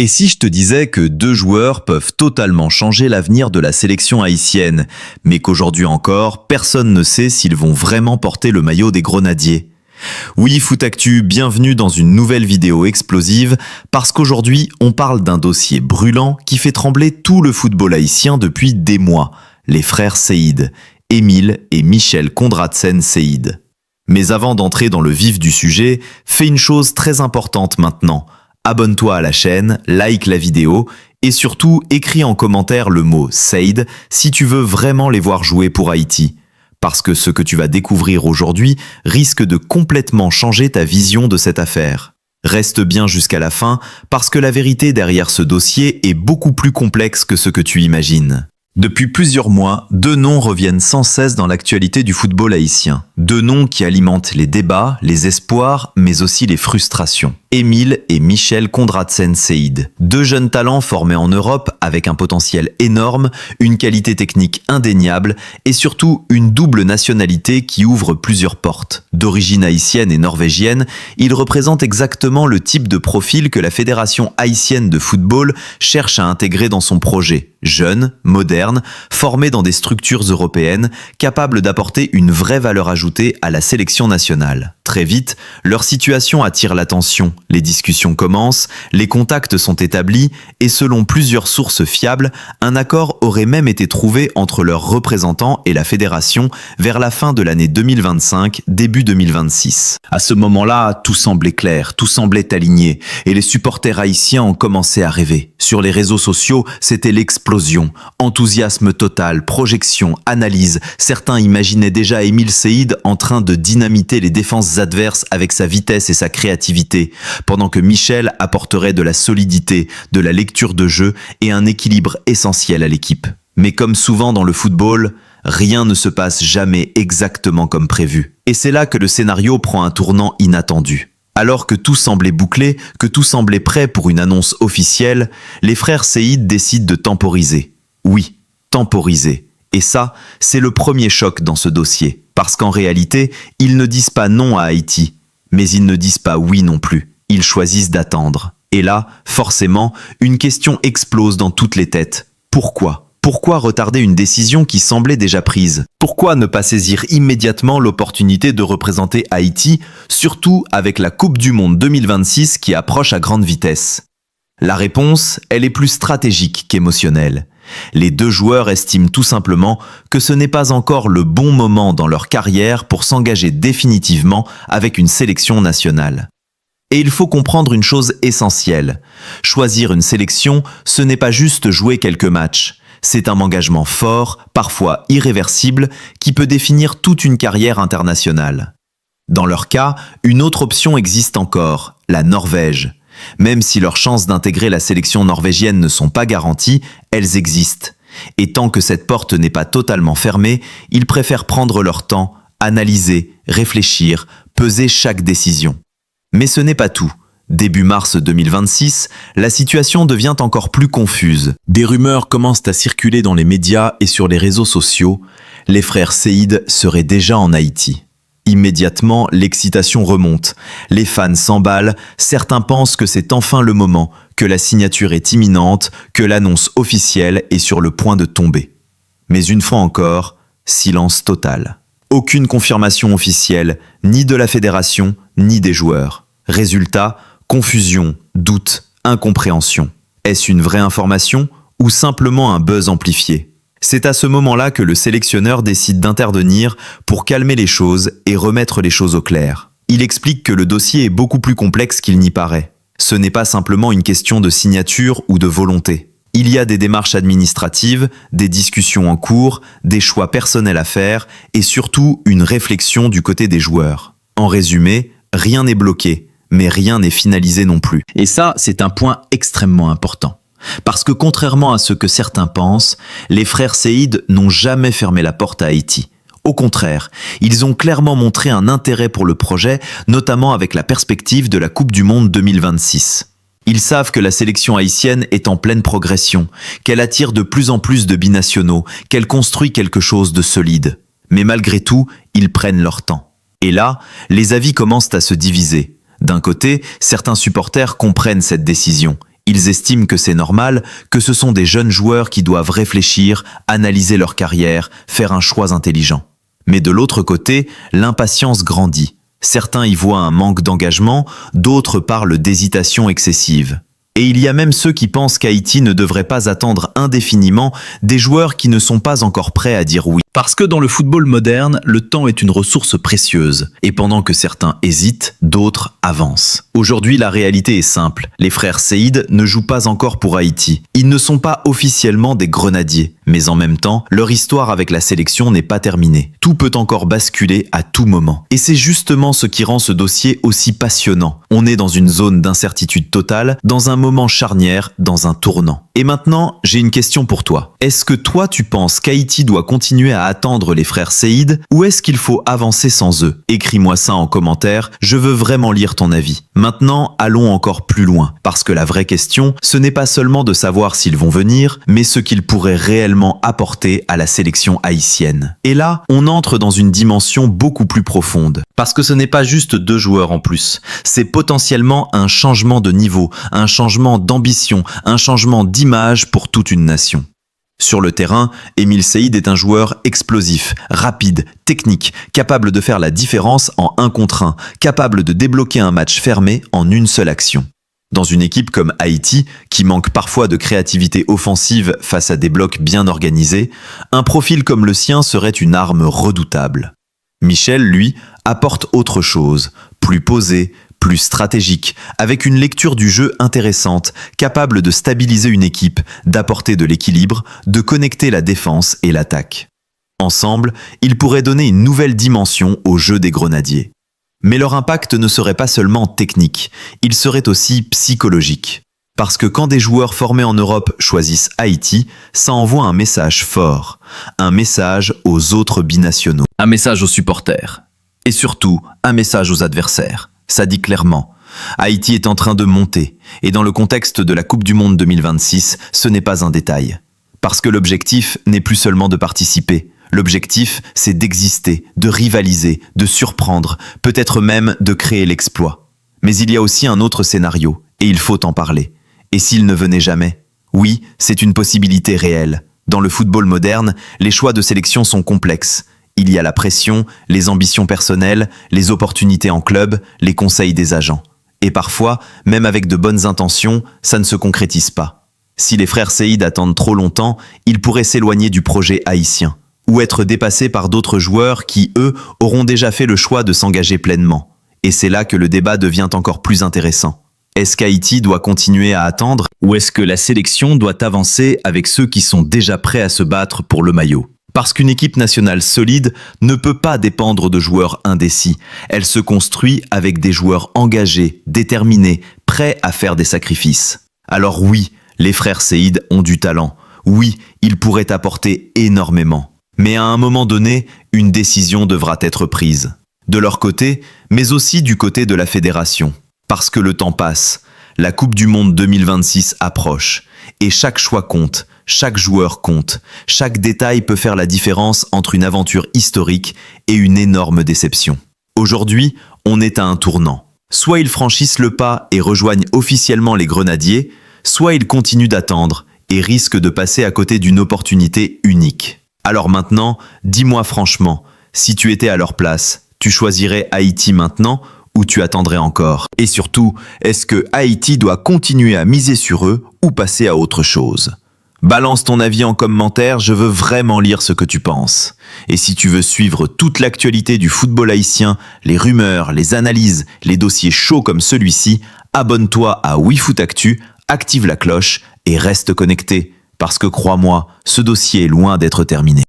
Et si je te disais que deux joueurs peuvent totalement changer l'avenir de la sélection haïtienne, mais qu'aujourd'hui encore, personne ne sait s'ils vont vraiment porter le maillot des Grenadiers? Oui, Foot Actu, bienvenue dans une nouvelle vidéo explosive, parce qu'aujourd'hui, on parle d'un dossier brûlant qui fait trembler tout le football haïtien depuis des mois, les frères Seïd, Émile et Michel Kondratsen Seïd. Mais avant d'entrer dans le vif du sujet, fais une chose très importante maintenant. Abonne-toi à la chaîne, like la vidéo et surtout écris en commentaire le mot Seïd si tu veux vraiment les voir jouer pour Haïti. Parce que ce que tu vas découvrir aujourd'hui risque de complètement changer ta vision de cette affaire. Reste bien jusqu'à la fin parce que la vérité derrière ce dossier est beaucoup plus complexe que ce que tu imagines. Depuis plusieurs mois, deux noms reviennent sans cesse dans l'actualité du football haïtien. Deux noms qui alimentent les débats, les espoirs, mais aussi les frustrations. Émile et Michel Kondratsen Seïd. Deux jeunes talents formés en Europe avec un potentiel énorme, une qualité technique indéniable et surtout une double nationalité qui ouvre plusieurs portes. D'origine haïtienne et norvégienne, ils représentent exactement le type de profil que la Fédération haïtienne de football cherche à intégrer dans son projet. Jeunes, modernes, formés dans des structures européennes, capables d'apporter une vraie valeur ajoutée à la sélection nationale. Très vite, leur situation attire l'attention. Les discussions commencent, les contacts sont établis et selon plusieurs sources fiables, un accord aurait même été trouvé entre leurs représentants et la fédération vers la fin de l'année 2025, début 2026. À ce moment-là, tout semblait clair, tout semblait aligné et les supporters haïtiens ont commencé à rêver. Sur les réseaux sociaux, c'était l'explosion. Enthousiasme total, projection, analyse. Certains imaginaient déjà Émile Seïd en train de dynamiter les défenses adverses avec sa vitesse et sa créativité, pendant que Michel apporterait de la solidité, de la lecture de jeu et un équilibre essentiel à l'équipe. Mais comme souvent dans le football, rien ne se passe jamais exactement comme prévu. Et c'est là que le scénario prend un tournant inattendu. Alors que tout semblait bouclé, que tout semblait prêt pour une annonce officielle, les frères Seïd décident de temporiser. Oui, temporiser. Et ça, c'est le premier choc dans ce dossier. Parce qu'en réalité, ils ne disent pas non à Haïti, mais ils ne disent pas oui non plus. Ils choisissent d'attendre. Et là, forcément, une question explose dans toutes les têtes. Pourquoi ? Pourquoi retarder une décision qui semblait déjà prise? Pourquoi ne pas saisir immédiatement l'opportunité de représenter Haïti, surtout avec la Coupe du Monde 2026 qui approche à grande vitesse? La réponse, elle est plus stratégique qu'émotionnelle. Les deux joueurs estiment tout simplement que ce n'est pas encore le bon moment dans leur carrière pour s'engager définitivement avec une sélection nationale. Et il faut comprendre une chose essentielle. Choisir une sélection, ce n'est pas juste jouer quelques matchs. C'est un engagement fort, parfois irréversible, qui peut définir toute une carrière internationale. Dans leur cas, une autre option existe encore, la Norvège. Même si leurs chances d'intégrer la sélection norvégienne ne sont pas garanties, elles existent. Et tant que cette porte n'est pas totalement fermée, ils préfèrent prendre leur temps, analyser, réfléchir, peser chaque décision. Mais ce n'est pas tout. Début mars 2026, la situation devient encore plus confuse. Des rumeurs commencent à circuler dans les médias et sur les réseaux sociaux. Les frères Seïd seraient déjà en Haïti. Immédiatement, l'excitation remonte. Les fans s'emballent, certains pensent que c'est enfin le moment, que la signature est imminente, que l'annonce officielle est sur le point de tomber. Mais une fois encore, silence total. Aucune confirmation officielle, ni de la fédération, ni des joueurs. Résultat, confusion, doute, incompréhension. Est-ce une vraie information ou simplement un buzz amplifié ? C'est à ce moment-là que le sélectionneur décide d'intervenir pour calmer les choses et remettre les choses au clair. Il explique que le dossier est beaucoup plus complexe qu'il n'y paraît. Ce n'est pas simplement une question de signature ou de volonté. Il y a des démarches administratives, des discussions en cours, des choix personnels à faire et surtout une réflexion du côté des joueurs. En résumé, rien n'est bloqué, mais rien n'est finalisé non plus. Et ça, c'est un point extrêmement important. Parce que contrairement à ce que certains pensent, les frères Seïd n'ont jamais fermé la porte à Haïti. Au contraire, ils ont clairement montré un intérêt pour le projet, notamment avec la perspective de la Coupe du Monde 2026. Ils savent que la sélection haïtienne est en pleine progression, qu'elle attire de plus en plus de binationaux, qu'elle construit quelque chose de solide. Mais malgré tout, ils prennent leur temps. Et là, les avis commencent à se diviser. D'un côté, certains supporters comprennent cette décision. Ils estiment que c'est normal, que ce sont des jeunes joueurs qui doivent réfléchir, analyser leur carrière, faire un choix intelligent. Mais de l'autre côté, l'impatience grandit. Certains y voient un manque d'engagement, d'autres parlent d'hésitation excessive. Et il y a même ceux qui pensent qu'Haïti ne devrait pas attendre indéfiniment des joueurs qui ne sont pas encore prêts à dire oui. Parce que dans le football moderne, le temps est une ressource précieuse. Et pendant que certains hésitent, d'autres avancent. Aujourd'hui, la réalité est simple. Les frères Seïd ne jouent pas encore pour Haïti. Ils ne sont pas officiellement des grenadiers. Mais en même temps, leur histoire avec la sélection n'est pas terminée. Tout peut encore basculer à tout moment. Et c'est justement ce qui rend ce dossier aussi passionnant. On est dans une zone d'incertitude totale, dans un moment charnière, dans un tournant. Et maintenant, j'ai une question pour toi. Est-ce que toi, tu penses qu'Haïti doit continuer à attendre les frères Seïd ou est-ce qu'il faut avancer sans eux? Écris-moi ça en commentaire, je veux vraiment lire ton avis. Maintenant, allons encore plus loin, parce que la vraie question, ce n'est pas seulement de savoir s'ils vont venir, mais ce qu'ils pourraient réellement apporter à la sélection haïtienne. Et là, on entre dans une dimension beaucoup plus profonde, parce que ce n'est pas juste 2 joueurs en plus, c'est potentiellement un changement de niveau, un changement d'ambition, un changement d'image pour toute une nation. Sur le terrain, Émile Seïd est un joueur explosif, rapide, technique, capable de faire la différence en 1 contre 1, capable de débloquer un match fermé en une seule action. Dans une équipe comme Haïti, qui manque parfois de créativité offensive face à des blocs bien organisés, un profil comme le sien serait une arme redoutable. Michel, lui, apporte autre chose, plus posé, plus stratégique, avec une lecture du jeu intéressante, capable de stabiliser une équipe, d'apporter de l'équilibre, de connecter la défense et l'attaque. Ensemble, ils pourraient donner une nouvelle dimension au jeu des grenadiers. Mais leur impact ne serait pas seulement technique, il serait aussi psychologique. Parce que quand des joueurs formés en Europe choisissent Haïti, ça envoie un message fort, un message aux autres binationaux, un message aux supporters, et surtout un message aux adversaires. Ça dit clairement, Haïti est en train de monter, et dans le contexte de la Coupe du Monde 2026, ce n'est pas un détail. Parce que l'objectif n'est plus seulement de participer, l'objectif c'est d'exister, de rivaliser, de surprendre, peut-être même de créer l'exploit. Mais il y a aussi un autre scénario, et il faut en parler. Et s'il ne venait jamais? Oui, c'est une possibilité réelle. Dans le football moderne, les choix de sélection sont complexes. Il y a la pression, les ambitions personnelles, les opportunités en club, les conseils des agents. Et parfois, même avec de bonnes intentions, ça ne se concrétise pas. Si les frères Seïd attendent trop longtemps, ils pourraient s'éloigner du projet haïtien, ou être dépassés par d'autres joueurs qui, eux, auront déjà fait le choix de s'engager pleinement. Et c'est là que le débat devient encore plus intéressant. Est-ce qu'Haïti doit continuer à attendre, ou est-ce que la sélection doit avancer avec ceux qui sont déjà prêts à se battre pour le maillot? Parce qu'une équipe nationale solide ne peut pas dépendre de joueurs indécis. Elle se construit avec des joueurs engagés, déterminés, prêts à faire des sacrifices. Alors oui, les frères Seïd ont du talent. Oui, ils pourraient apporter énormément. Mais à un moment donné, une décision devra être prise. De leur côté, mais aussi du côté de la fédération. Parce que le temps passe, la Coupe du Monde 2026 approche, et chaque choix compte. Chaque joueur compte. Chaque détail peut faire la différence entre une aventure historique et une énorme déception. Aujourd'hui, on est à un tournant. Soit ils franchissent le pas et rejoignent officiellement les Grenadiers, soit ils continuent d'attendre et risquent de passer à côté d'une opportunité unique. Alors maintenant, dis-moi franchement, si tu étais à leur place, tu choisirais Haïti maintenant ou tu attendrais encore? Et surtout, est-ce que Haïti doit continuer à miser sur eux ou passer à autre chose? Balance ton avis en commentaire, je veux vraiment lire ce que tu penses. Et si tu veux suivre toute l'actualité du football haïtien, les rumeurs, les analyses, les dossiers chauds comme celui-ci, abonne-toi à WeFootActu, active la cloche et reste connecté. Parce que crois-moi, ce dossier est loin d'être terminé.